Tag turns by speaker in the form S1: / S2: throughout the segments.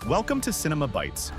S1: Welcome to Cinema Bites.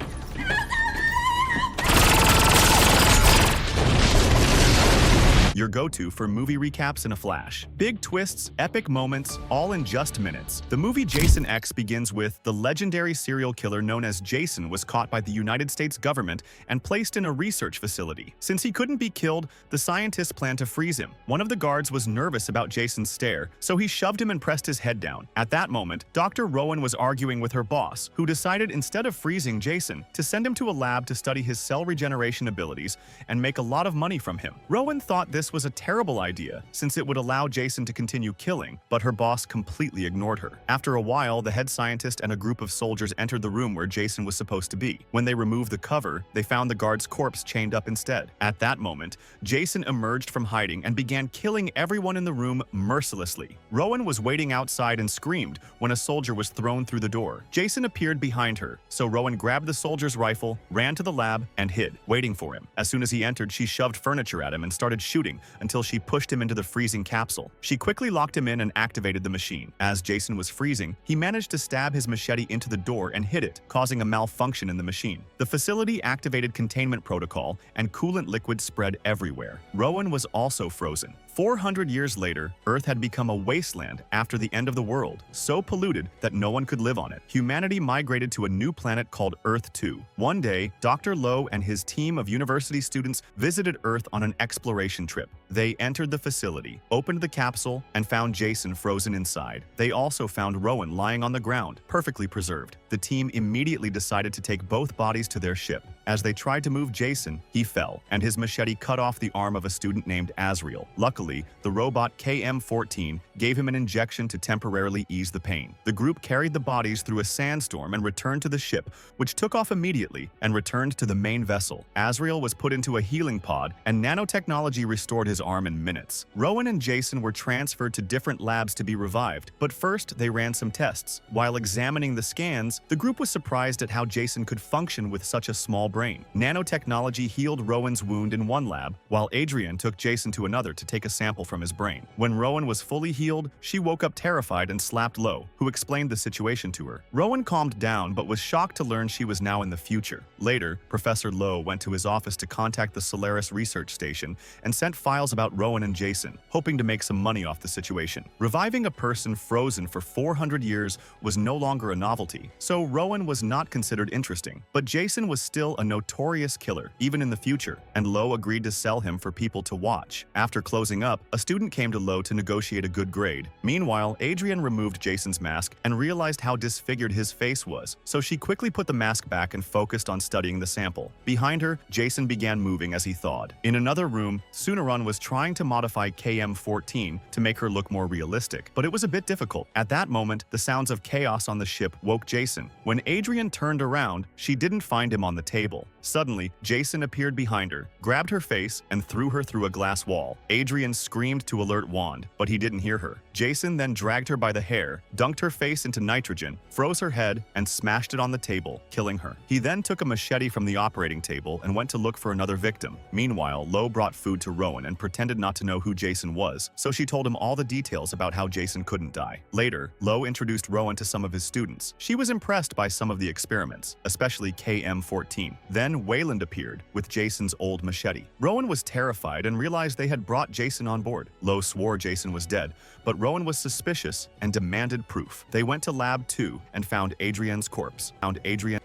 S1: Your go-to for movie recaps in a flash. Big twists, epic moments, all in just minutes. The movie Jason X begins with the legendary serial killer known as Jason was caught by the United States government and placed in a research facility. Since he couldn't be killed, the scientists planned to freeze him. One of the guards was nervous about Jason's stare, so he shoved him and pressed his head down. At that moment, Dr. Rowan was arguing with her boss, who decided instead of freezing Jason, to send him to a lab to study his cell regeneration abilities and make a lot of money from him. Rowan thought this was a terrible idea, since it would allow Jason to continue killing, but her boss completely ignored her. After a while, the head scientist and a group of soldiers entered the room where Jason was supposed to be. When they removed the cover, they found the guard's corpse chained up instead. At that moment, Jason emerged from hiding and began killing everyone in the room mercilessly. Rowan was waiting outside and screamed when a soldier was thrown through the door. Jason appeared behind her, so Rowan grabbed the soldier's rifle, ran to the lab, and hid, waiting for him. As soon as he entered, she shoved furniture at him and started shooting until she pushed him into the freezing capsule. She quickly locked him in and activated the machine. As Jason was freezing, he managed to stab his machete into the door and hit it, causing a malfunction in the machine. The facility activated containment protocol and coolant liquid spread everywhere. Rowan was also frozen. 400 years later, Earth had become a wasteland after the end of the world, so polluted that no one could live on it. Humanity migrated to a new planet called Earth 2. One day, Dr. Lowe and his team of university students visited Earth on an exploration trip. They entered the facility, opened the capsule, and found Jason frozen inside. They also found Rowan lying on the ground, perfectly preserved. The team immediately decided to take both bodies to their ship. As they tried to move Jason, he fell, and his machete cut off the arm of a student named Azrael. Luckily, the robot KM-14 gave him an injection to temporarily ease the pain. The group carried the bodies through a sandstorm and returned to the ship, which took off immediately and returned to the main vessel. Azrael was put into a healing pod, and nanotechnology restored his arm in minutes. Rowan and Jason were transferred to different labs to be revived, but first they ran some tests. While examining the scans, the group was surprised at how Jason could function with such a small brain. Nanotechnology healed Rowan's wound in one lab, while Adrian took Jason to another to take a sample from his brain. When Rowan was fully healed, she woke up terrified and slapped Lowe, who explained the situation to her. Rowan calmed down but was shocked to learn she was now in the future. Later, Professor Lowe went to his office to contact the Solaris research station and sent files about Rowan and Jason, hoping to make some money off the situation. Reviving a person frozen for 400 years was no longer a novelty, so Rowan was not considered interesting. But Jason was still a notorious killer, even in the future, and Lowe agreed to sell him for people to watch. After closing up, a student came to Lowe to negotiate a good grade. Meanwhile, Adrian removed Jason's mask and realized how disfigured his face was, so she quickly put the mask back and focused on studying the sample. Behind her, Jason began moving as he thawed. In another room, Sunaran was trying to modify KM-14 to make her look more realistic, but it was a bit difficult. At that moment, the sounds of chaos on the ship woke Jason. When Adrian turned around, she didn't find him on the table. Suddenly, Jason appeared behind her, grabbed her face, and threw her through a glass wall. Adrian screamed to alert Wand, but he didn't hear her. Jason then dragged her by the hair, dunked her face into nitrogen, froze her head, and smashed it on the table, killing her. He then took a machete from the operating table and went to look for another victim. Meanwhile, Lowe brought food to Rowan and pretended not to know who Jason was, so she told him all the details about how Jason couldn't die. Later, Lowe introduced Rowan to some of his students. She was impressed by some of the experiments, especially KM-14. Then Wayland appeared with Jason's old machete. Rowan was terrified and realized they had brought Jason on board. Lowe swore Jason was dead, but Rowan was suspicious and demanded proof. They went to Lab 2 and found Adrian's corpse.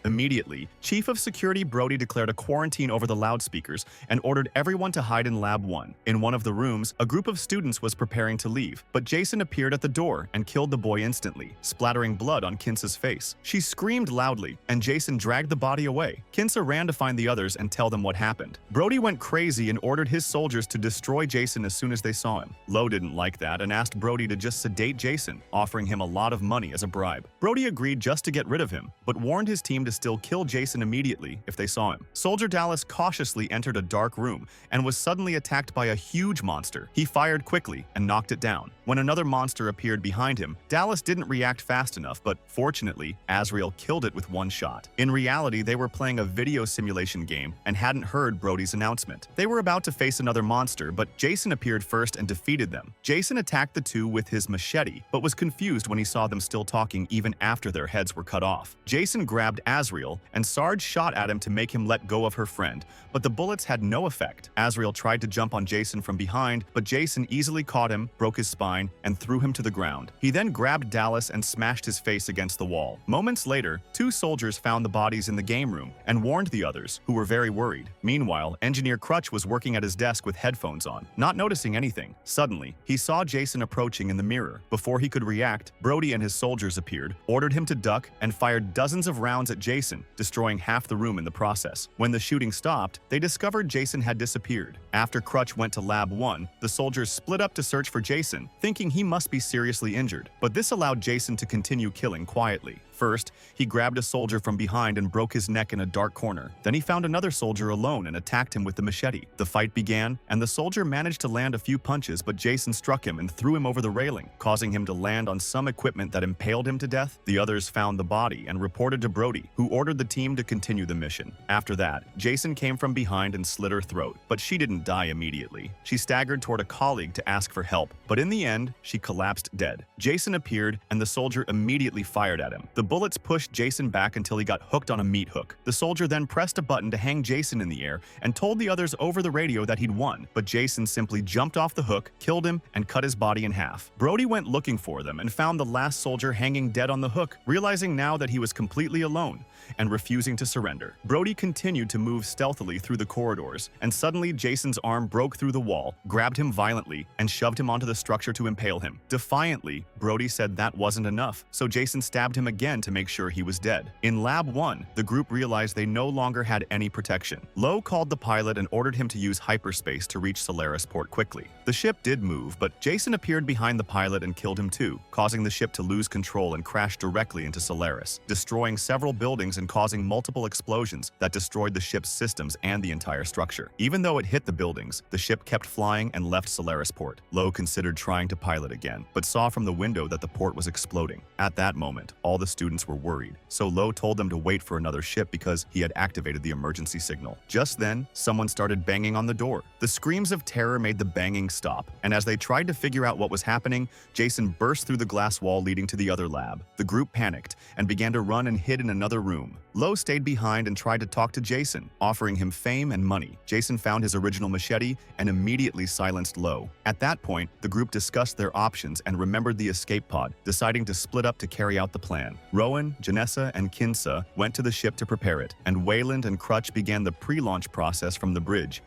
S1: Immediately, Chief of Security Brody declared a quarantine over the loudspeakers and ordered everyone to hide in Lab 1. In one of the rooms, a group of students was preparing to leave, but Jason appeared at the door and killed the boy instantly, splattering blood on Kinsa's face. She screamed loudly, and Jason dragged the body away. Kinsa ran to find the others and tell them what happened. Brody went crazy and ordered his soldiers to destroy Jason as soon as they saw him. Lowe didn't like that and asked Brody to just sedate Jason, offering him a lot of money as a bribe. Brody agreed just to get rid of him, but warned his team to still kill Jason immediately if they saw him. Soldier Dallas cautiously entered a dark room and was suddenly attacked by a huge monster. He fired quickly and knocked it down. When another monster appeared behind him, Dallas didn't react fast enough, but fortunately, Azrael killed it with one shot. In reality, they were playing a video simulation game and hadn't heard Brody's announcement. They were about to face another monster, but Jason appeared first and defeated them. Jason attacked the two with his machete, but was confused when he saw them still talking even after their heads were cut off. Jason grabbed Azrael, and Sarge shot at him to make him let go of her friend, but the bullets had no effect. Azrael tried to jump on Jason from behind, but Jason easily caught him, broke his spine, and threw him to the ground. He then grabbed Dallas and smashed his face against the wall. Moments later, two soldiers found the bodies in the game room and warned the others, who were very worried. Meanwhile, Engineer Crutch was working at his desk with headphones on, not noticing anything. Suddenly, he saw Jason approaching in the mirror. Before he could react, Brody and his soldiers appeared, ordered him to duck, and fired dozens of rounds at Jason, destroying half the room in the process. When the shooting stopped, they discovered Jason had disappeared. After Crutch went to Lab 1, the soldiers split up to search for Jason, thinking he must be seriously injured. But this allowed Jason to continue killing quietly. First, he grabbed a soldier from behind and broke his neck in a dark corner. Then he found another soldier alone and attacked him with the machete. The fight began, and the soldier managed to land a few punches, but Jason struck him and threw him over the railing, causing him to land on some equipment that impaled him to death. The others found the body and reported to Brody, who ordered the team to continue the mission. After that, Jason came from behind and slit her throat, but she didn't die immediately. She staggered toward a colleague to ask for help, but in the end, she collapsed dead. Jason appeared, and the soldier immediately fired at him. The bullets pushed Jason back until he got hooked on a meat hook. The soldier then pressed a button to hang Jason in the air and told the others over the radio that he'd won, but Jason simply jumped off the hook, killed him, and cut his body in half. Brody went looking for them and found the last soldier hanging dead on the hook, realizing now that he was completely alone and refusing to surrender. Brody continued to move stealthily through the corridors, and suddenly Jason's arm broke through the wall, grabbed him violently, and shoved him onto the structure to impale him. Defiantly, Brody said that wasn't enough, so Jason stabbed him again to make sure he was dead. In Lab 1, the group realized they no longer had any protection. Lowe called the pilot and ordered him to use hyperspace to reach Solaris Port quickly. The ship did move, but Jason appeared behind the pilot and killed him too, causing the ship to lose control and crash directly into Solaris, destroying several buildings and causing multiple explosions that destroyed the ship's systems and the entire structure. Even though it hit the buildings, the ship kept flying and left Solaris Port. Lowe considered trying to pilot again, but saw from the window that the port was exploding. At that moment, all the students were worried, so Lowe told them to wait for another ship because he had activated the emergency signal. Just then, someone started banging on the door. The screams of terror made the banging stop, and as they tried to figure out what was happening, Jason burst through the glass wall leading to the other lab. The group panicked and began to run and hid in another room. Lowe stayed behind and tried to talk to Jason, offering him fame and money. Jason found his original machete and immediately silenced Lowe. At that point, the group discussed their options and remembered the escape pod, deciding to split up to carry out the plan. Rowan, Janessa, and Kinsa went to the ship to prepare it, and Wayland and Crutch began the pre-launch process from the bridge,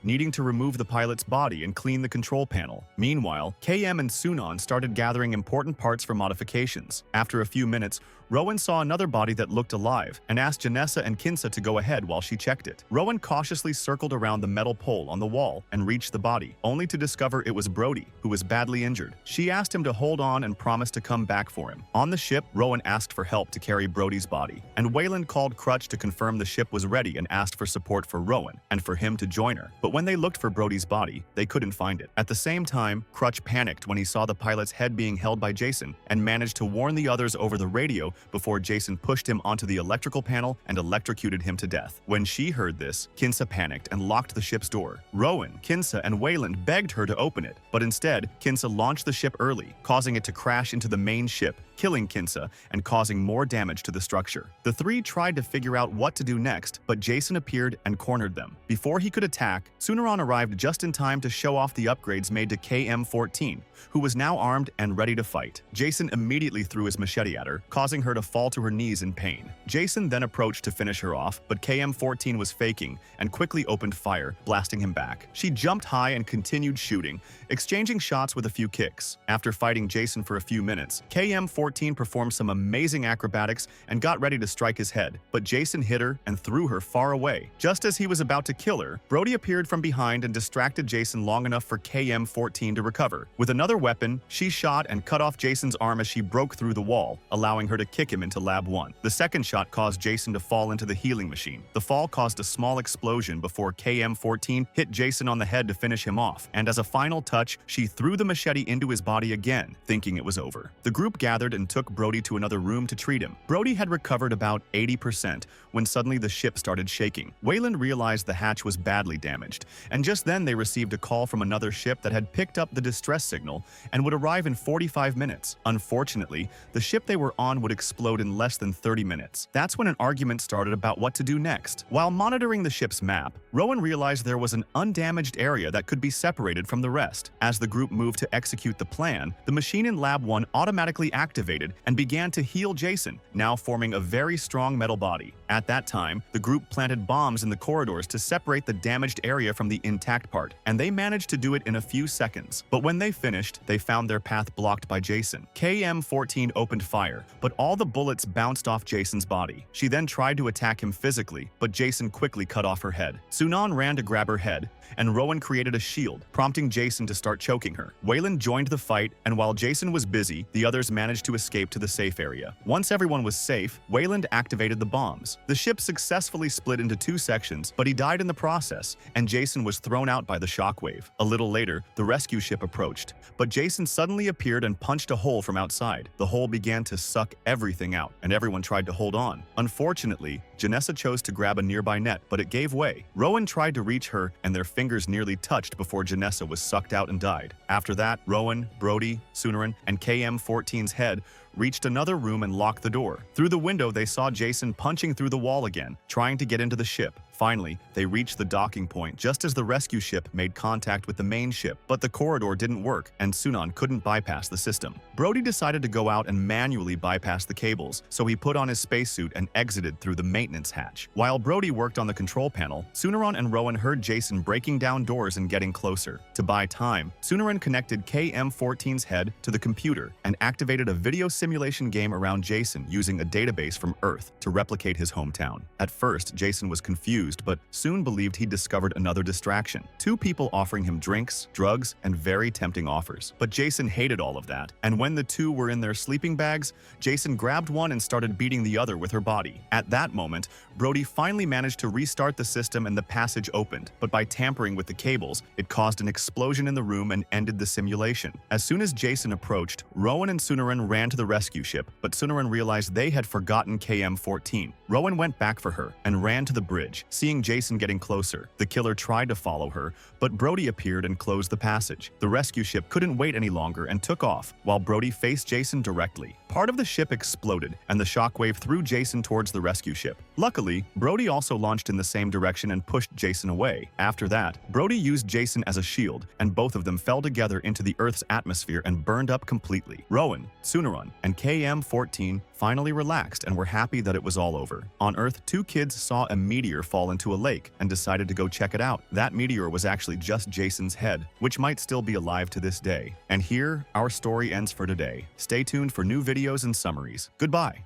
S1: needing to remove the pilot's body and clean the control panel. Meanwhile, KM and Sunan started gathering important parts for modifications. After a few minutes, Rowan saw another body that looked alive and asked Janessa and Kinsa to go ahead while she checked it. Rowan cautiously circled around the metal pole on the wall and reached the body, only to discover it was Brody, who was badly injured. She asked him to hold on and promised to come back for him. On the ship, Rowan asked for help to carry Brody's body, and Wayland called Crutch to confirm the ship was ready and asked for support for Rowan and for him to join her. But when they looked for Brody's body, they couldn't find it. At the same time, Crutch panicked when he saw the pilot's head being held by Jason and managed to warn the others over the radio before Jason pushed him onto the electrical panel and electrocuted him to death. When she heard this, Kinsa panicked and locked the ship's door. Rowan, Kinsa, and Wayland begged her to open it, but instead, Kinsa launched the ship early, causing it to crash into the main ship, killing Kinsa and causing more damage to the structure. The three tried to figure out what to do next, but Jason appeared and cornered them. Before he could attack, Sunaran arrived just in time to show off the upgrades made to KM-14, who was now armed and ready to fight. Jason immediately threw his machete at her, causing her to fall to her knees in pain. Jason then approached to finish her off, but KM-14 was faking and quickly opened fire, blasting him back. She jumped high and continued shooting, exchanging shots with a few kicks. After fighting Jason for a few minutes, KM-14 KM-14 performed some amazing acrobatics and got ready to strike his head, but Jason hit her and threw her far away. Just as he was about to kill her, Brody appeared from behind and distracted Jason long enough for KM-14 to recover. With another weapon, she shot and cut off Jason's arm as she broke through the wall, allowing her to kick him into Lab 1. The second shot caused Jason to fall into the healing machine. The fall caused a small explosion before KM-14 hit Jason on the head to finish him off, and as a final touch, she threw the machete into his body again, thinking it was over. The group gathered and took Brody to another room to treat him. Brody had recovered about 80% when suddenly the ship started shaking. Wayland realized the hatch was badly damaged, and just then they received a call from another ship that had picked up the distress signal and would arrive in 45 minutes. Unfortunately, the ship they were on would explode in less than 30 minutes. That's when an argument started about what to do next. While monitoring the ship's map, Rowan realized there was an undamaged area that could be separated from the rest. As the group moved to execute the plan, the machine in Lab 1 automatically activated and began to heal Jason, now forming a very strong metal body. At that time, the group planted bombs in the corridors to separate the damaged area from the intact part, and they managed to do it in a few seconds. But when they finished, they found their path blocked by Jason. KM-14 opened fire, but all the bullets bounced off Jason's body. She then tried to attack him physically, but Jason quickly cut off her head. Sunan ran to grab her head, and Rowan created a shield, prompting Jason to start choking her. Wayland joined the fight, and while Jason was busy, the others managed to escape to the safe area. Once everyone was safe, Wayland activated the bombs. The ship successfully split into two sections, but he died in the process, and Jason was thrown out by the shockwave. A little later, the rescue ship approached, but Jason suddenly appeared and punched a hole from outside. The hole began to suck everything out, and everyone tried to hold on. Unfortunately, Janessa chose to grab a nearby net, but it gave way. Rowan tried to reach her, and their fingers nearly touched before Janessa was sucked out and died. After that, Rowan, Brody, Sunaran, and KM-14's head reached another room and locked the door. Through the window, they saw Jason punching through the wall again, trying to get into the ship. Finally, they reached the docking point just as the rescue ship made contact with the main ship, but the corridor didn't work and Sunan couldn't bypass the system. Brody decided to go out and manually bypass the cables, so he put on his spacesuit and exited through the maintenance hatch. While Brody worked on the control panel, Sunaran and Rowan heard Jason breaking down doors and getting closer. To buy time, Sunaran connected KM-14's head to the computer and activated a video simulation game around Jason using a database from Earth to replicate his hometown. At first, Jason was confused, but soon believed he'd discovered another distraction. Two people offering him drinks, drugs, and very tempting offers. But Jason hated all of that, and when the two were in their sleeping bags, Jason grabbed one and started beating the other with her body. At that moment, Brody finally managed to restart the system and the passage opened, but by tampering with the cables, it caused an explosion in the room and ended the simulation. As soon as Jason approached, Rowan and Sunaran ran to the rescue ship, but Sunaran realized they had forgotten KM-14. Rowan went back for her and ran to the bridge. Seeing Jason getting closer, the killer tried to follow her, but Brody appeared and closed the passage. The rescue ship couldn't wait any longer and took off, while Brody faced Jason directly. Part of the ship exploded, and the shockwave threw Jason towards the rescue ship. Luckily, Brody also launched in the same direction and pushed Jason away. After that, Brody used Jason as a shield, and both of them fell together into the Earth's atmosphere and burned up completely. Rowan, Sunaran, and KM-14 finally relaxed and were happy that it was all over. On Earth, two kids saw a meteor fall into a lake and decided to go check it out. That meteor was actually just Jason's head, which might still be alive to this day. And here, our story ends for today. Stay tuned for new videos and summaries. Goodbye.